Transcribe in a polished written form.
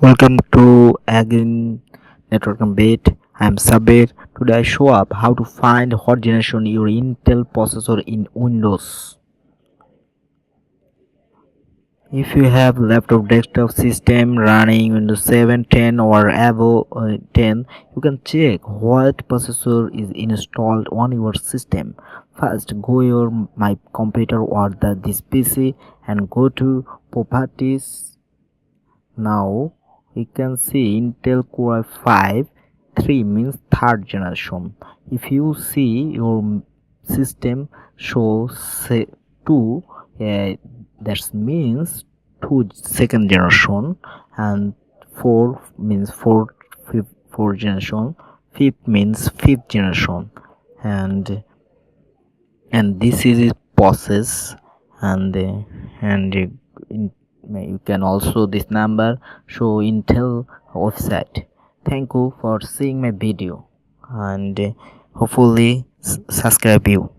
Welcome to again Network Update. I'm Sabir. Today I show up how to find what generation your Intel processor in Windows. If you have laptop desktop system running Windows 7, 10 or above 10, you can check what processor is installed on your system. First, go your my computer or this PC and go to properties. Now we can see Intel Core i5 3 means third generation. If you see your system shows 2, that means 2 second generation, and 4 means fourth generation, 5 means fifth generation, and this is its process. And uh, and uh, in, you can also this number show Intel website. Thank you for seeing my video, and hopefully subscribe you.